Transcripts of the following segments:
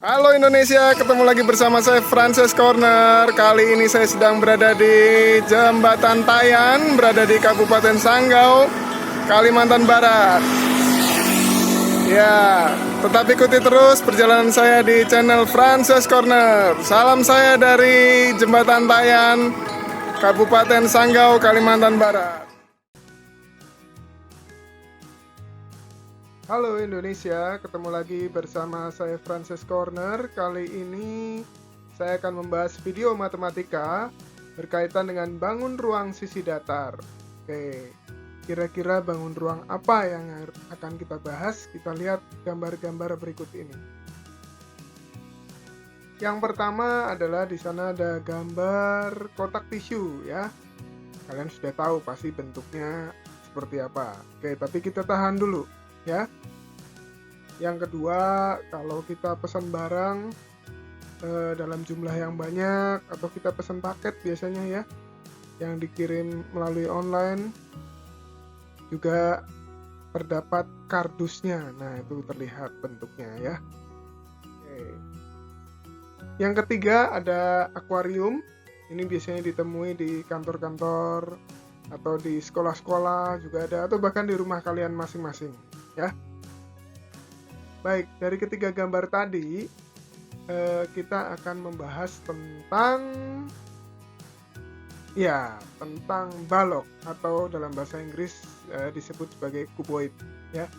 Halo Indonesia, ketemu lagi bersama saya Frances Corner. Kali ini saya sedang berada di Jembatan Tayan, berada di Kabupaten Sanggau, Kalimantan Barat. Ya, tetap ikuti terus perjalanan saya di channel Frances Corner. Salam saya dari Jembatan Tayan, Kabupaten Sanggau, Kalimantan Barat. Halo Indonesia, ketemu lagi bersama saya Frances Corner. Kali ini saya akan membahas video matematika berkaitan dengan bangun ruang sisi datar. Oke, kira-kira bangun ruang apa yang akan kita bahas? Kita lihat gambar-gambar berikut ini. Yang pertama adalah di sana ada gambar kotak tisu ya. Kalian sudah tahu pasti bentuknya seperti apa. Oke, tapi kita tahan dulu ya. Yang kedua, kalau kita pesan barang dalam jumlah yang banyak atau kita pesan paket biasanya ya, yang dikirim melalui online, juga terdapat kardusnya. Nah, itu terlihat bentuknya ya. Oke. Yang ketiga ada akuarium. Ini biasanya ditemui di kantor-kantor atau di sekolah-sekolah juga ada, atau bahkan di rumah kalian masing-masing ya. Baik, dari ketiga gambar tadi kita akan membahas tentang balok atau dalam bahasa Inggris disebut sebagai cuboid ya.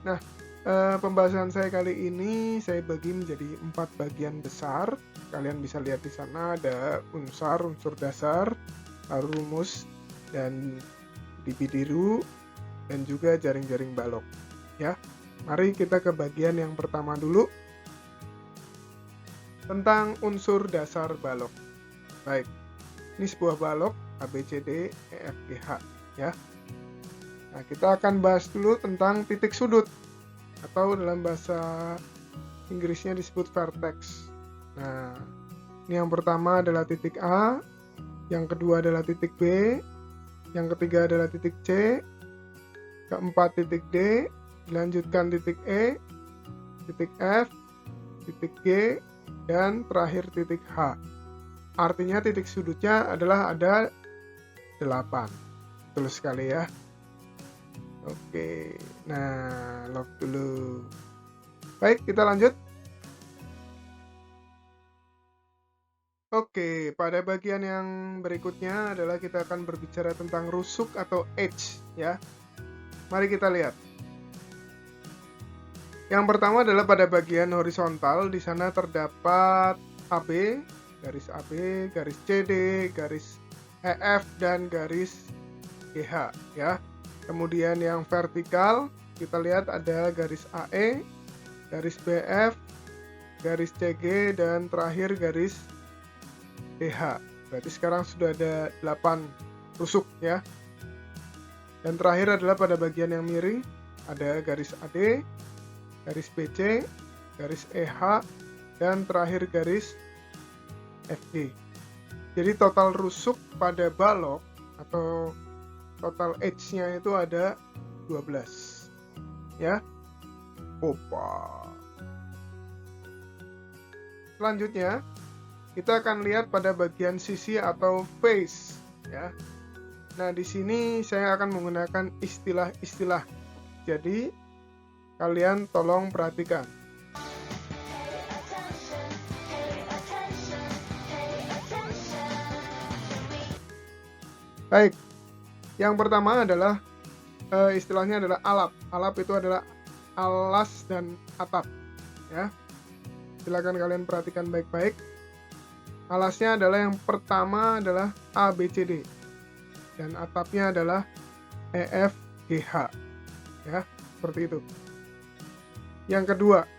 Nah, pembahasan saya kali ini saya bagi menjadi 4 bagian besar. Kalian bisa lihat di sana ada unsur dasar, lalu rumus dan bidiru, dan juga jaring-jaring balok ya. Mari kita ke bagian yang pertama dulu, tentang unsur dasar balok. Baik, ini sebuah balok ABCD EFGH ya. Nah, kita akan bahas dulu tentang titik sudut atau dalam bahasa Inggrisnya disebut vertex. Nah, ini yang pertama adalah titik A, yang kedua adalah titik B, yang ketiga adalah titik C, keempat titik D, dilanjutkan titik E, titik F, titik G, dan terakhir titik H. Artinya titik sudutnya adalah ada 8. Betul sekali ya. Oke, nah lock dulu. Baik, kita lanjut. Oke, pada bagian yang berikutnya adalah kita akan berbicara tentang rusuk atau edge ya. Mari kita lihat. Yang pertama adalah pada bagian horizontal, di sana terdapat AB, garis CD, garis EF, dan garis GH ya. Kemudian yang vertikal, kita lihat ada garis AE, garis BF, garis CG, dan terakhir garis DH. Berarti sekarang sudah ada 8 rusuk ya. Dan terakhir adalah pada bagian yang miring, ada garis AD, garis BC, garis EH, dan terakhir garis FG. Jadi total rusuk pada balok atau total edge-nya itu ada 12 ya. Opa. Selanjutnya kita akan lihat pada bagian sisi atau face ya. Nah, di sini saya akan menggunakan istilah-istilah. Jadi kalian tolong perhatikan. Baik, yang pertama adalah istilahnya adalah alap. Alap itu adalah alas dan atap ya. Silakan kalian perhatikan baik-baik. Alasnya adalah yang pertama adalah ABCD dan atapnya adalah EFGH ya, seperti itu. Yang kedua,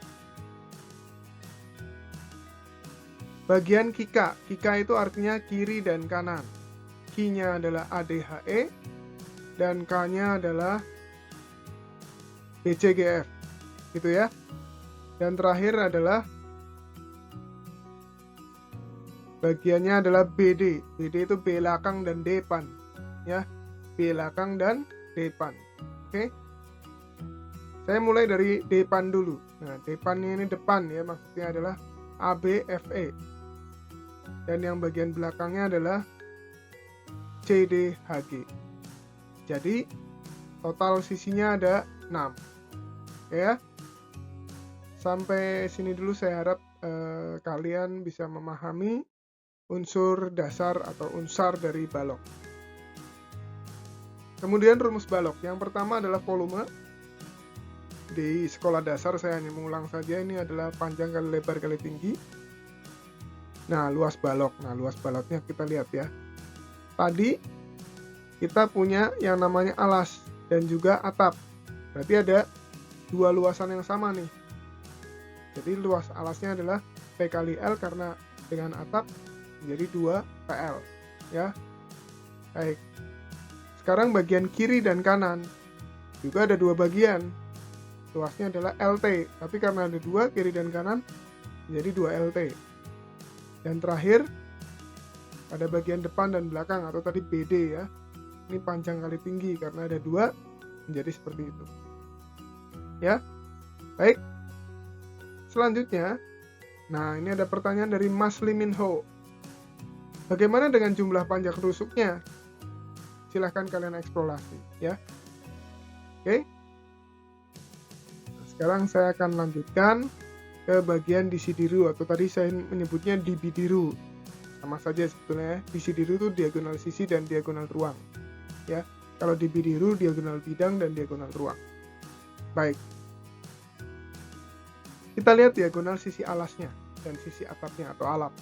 bagian kika. Kika itu artinya kiri dan kanan. Ki-nya adalah ADHE dan K-nya adalah BCGF. Gitu ya. Dan terakhir adalah bagiannya adalah BD. BD itu belakang dan depan ya. Belakang dan depan. Oke. Saya mulai dari depan dulu. Nah, depannya ini depan ya, maksudnya adalah ABFE. Dan yang bagian belakangnya adalah CDHG. Jadi total sisinya ada 6. Ya. Sampai sini dulu saya harap kalian bisa memahami unsur dasar atau unsar dari balok. Kemudian rumus balok. Yang pertama adalah volume. Di sekolah dasar saya hanya mengulang saja, ini adalah panjang kali lebar kali tinggi. Nah, luas balok. Nah, luas baloknya kita lihat ya. Tadi kita punya yang namanya alas dan juga atap. Berarti ada dua luasan yang sama nih. Jadi luas alasnya adalah P kali L karena dengan atap menjadi 2 PL ya. Baik. Sekarang bagian kiri dan kanan juga ada dua bagian. Luasnya adalah LT, tapi karena ada 2 kiri dan kanan menjadi 2 LT. Dan terakhir pada bagian depan dan belakang atau tadi BD ya. Ini panjang kali tinggi karena ada 2 menjadi seperti itu. Ya. Baik. Selanjutnya, nah ini ada pertanyaan dari Mas Liminho. Bagaimana dengan jumlah panjang rusuknya? Silahkan kalian eksplorasi ya. Oke. Sekarang saya akan lanjutkan ke bagian disidiru atau tadi saya menyebutnya dibidiru. Sama saja sebetulnya. Disidiru itu diagonal sisi dan diagonal ruang. Ya. Kalau dibidiru diagonal bidang dan diagonal ruang. Baik. Kita lihat diagonal sisi alasnya dan sisi atapnya atau alap.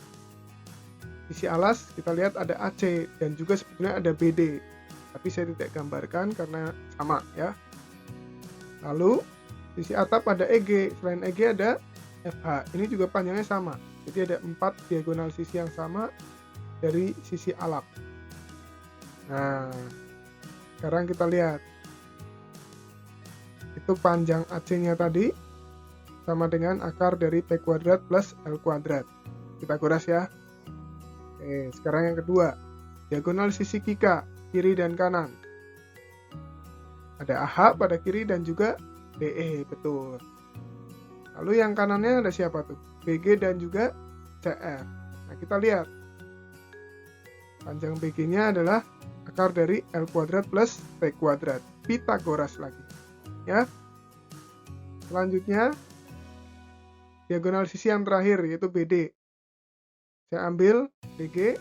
Sisi alas kita lihat ada AC dan juga sebetulnya ada BD. Tapi saya tidak gambarkan karena sama ya. Lalu sisi atap ada EG, selain EG ada FH. Ini juga panjangnya sama. Jadi ada 4 diagonal sisi yang sama dari sisi alap. Nah, sekarang kita lihat. Itu panjang AC-nya tadi sama dengan akar dari P kuadrat plus L kuadrat. Kita kuras ya. Oke, sekarang yang kedua. Diagonal sisi kika, kiri dan kanan. Ada AH pada kiri dan juga DE, betul. Lalu yang kanannya ada siapa tuh? BG dan juga CR. Nah, kita lihat. Panjang BG-nya adalah akar dari L kuadrat plus P kuadrat. Pitagoras lagi. Ya. Selanjutnya, diagonal sisi yang terakhir, yaitu BD. Saya ambil BG.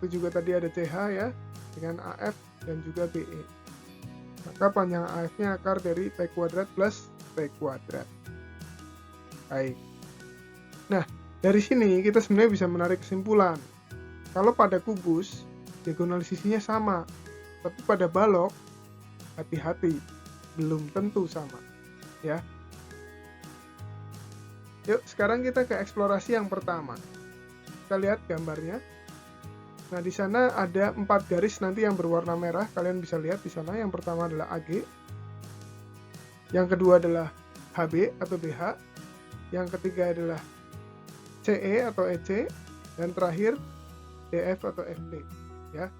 Itu juga tadi ada CH ya. Dengan AF dan juga BE. Maka panjang AF-nya akar dari P kuadrat plus P kuadrat. Baik. Nah, dari sini kita sebenarnya bisa menarik kesimpulan. Kalau pada kubus, diagonal sisinya sama. Tapi pada balok, hati-hati, belum tentu sama. Ya. Yuk, sekarang kita ke eksplorasi yang pertama. Kita lihat gambarnya. Nah, di sana ada 4 garis nanti yang berwarna merah. Kalian bisa lihat di sana. Yang pertama adalah AG. Yang kedua adalah HB atau BH. Yang ketiga adalah CE atau EC. Dan terakhir DF atau FD. Ya.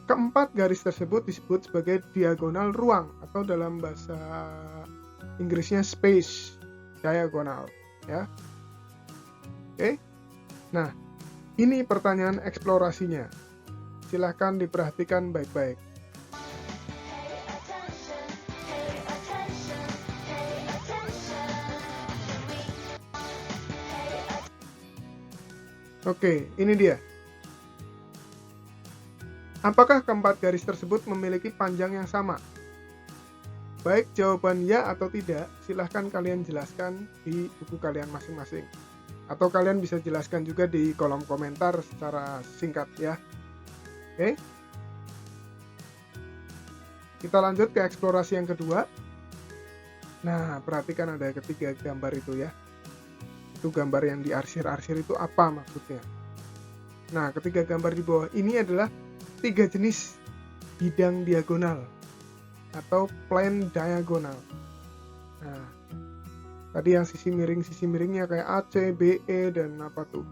Keempat garis tersebut disebut sebagai diagonal ruang atau dalam bahasa Inggrisnya space diagonal. Ya. Oke. Nah, ini pertanyaan eksplorasinya. Silahkan diperhatikan baik-baik. Oke, ini dia. Apakah keempat garis tersebut memiliki panjang yang sama? Baik jawaban ya atau tidak, silahkan kalian jelaskan di buku kalian masing-masing. Atau kalian bisa jelaskan juga di kolom komentar secara singkat ya. Oke. Kita lanjut ke eksplorasi yang kedua. Nah, perhatikan ada ketiga gambar itu ya. Itu gambar yang diarsir-arsir itu apa maksudnya? Nah, ketiga gambar di bawah ini adalah 3 jenis bidang diagonal atau plane diagonal. Nah, tadi yang sisi miringnya kayak AC, BE, dan apa tuh?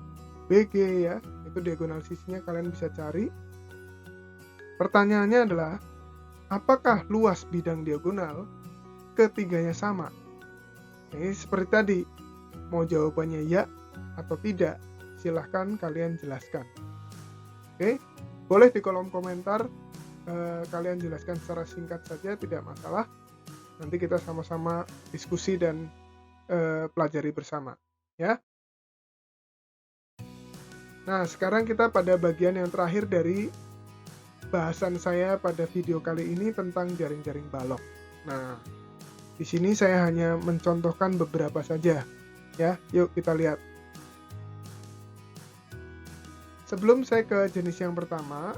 BG ya, itu diagonal sisinya kalian bisa cari. Pertanyaannya adalah, apakah luas bidang diagonal ketiganya sama. Ini seperti tadi, mau jawabannya ya atau tidak, silahkan kalian jelaskan. Oke, boleh di kolom komentar kalian jelaskan secara singkat saja, tidak masalah. Nanti kita sama-sama diskusi dan pelajari bersama, ya. Nah, sekarang kita pada bagian yang terakhir dari bahasan saya pada video kali ini tentang jaring-jaring balok. Nah, di sini saya hanya mencontohkan beberapa saja, ya. Yuk kita lihat. Sebelum saya ke jenis yang pertama,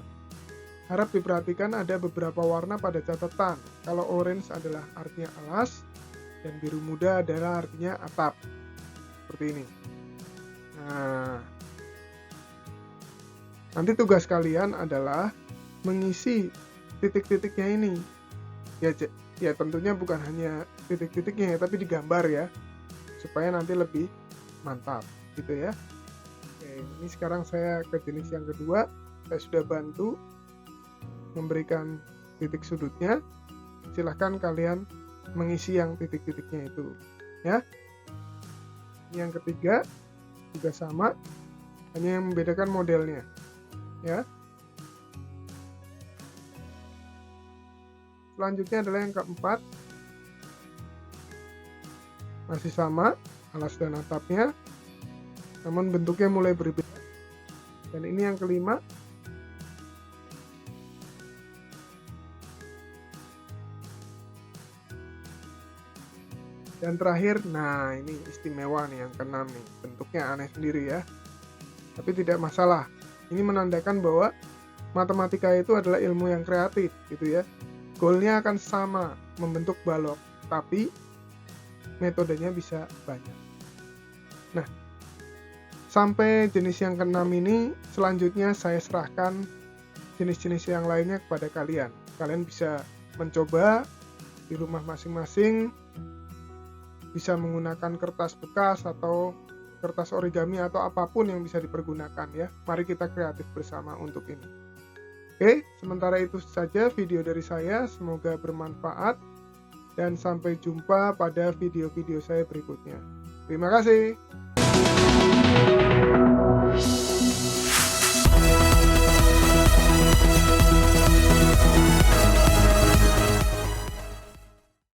harap diperhatikan ada beberapa warna pada catatan. Kalau orange adalah artinya alas, dan biru muda adalah artinya atap. Seperti ini. Nah, nanti tugas kalian adalah mengisi titik-titiknya ini. Ya tentunya bukan hanya titik-titiknya ya, tapi digambar ya, supaya nanti lebih mantap gitu ya. Oke, ini sekarang saya ke jenis yang kedua. Saya sudah bantu memberikan titik sudutnya. Silahkan kalian mengisi yang titik-titiknya itu ya. Yang ketiga juga sama, hanya yang membedakan modelnya ya. Selanjutnya adalah yang keempat, masih sama alas dan atapnya, namun bentuknya mulai berbeda. Dan ini yang kelima, dan terakhir, nah ini istimewa nih yang keenam nih, bentuknya aneh sendiri ya, tapi tidak masalah. Ini menandakan bahwa matematika itu adalah ilmu yang kreatif gitu ya. Goalnya akan sama, membentuk balok, tapi metodenya bisa banyak. Nah, sampai jenis yang keenam ini, selanjutnya saya serahkan jenis-jenis yang lainnya kepada kalian. Kalian bisa mencoba di rumah masing-masing, bisa menggunakan kertas bekas atau kertas origami atau apapun yang bisa dipergunakan ya. Mari kita kreatif bersama untuk ini. Oke, sementara itu saja video dari saya. Semoga bermanfaat dan sampai jumpa pada video-video saya berikutnya. Terima kasih.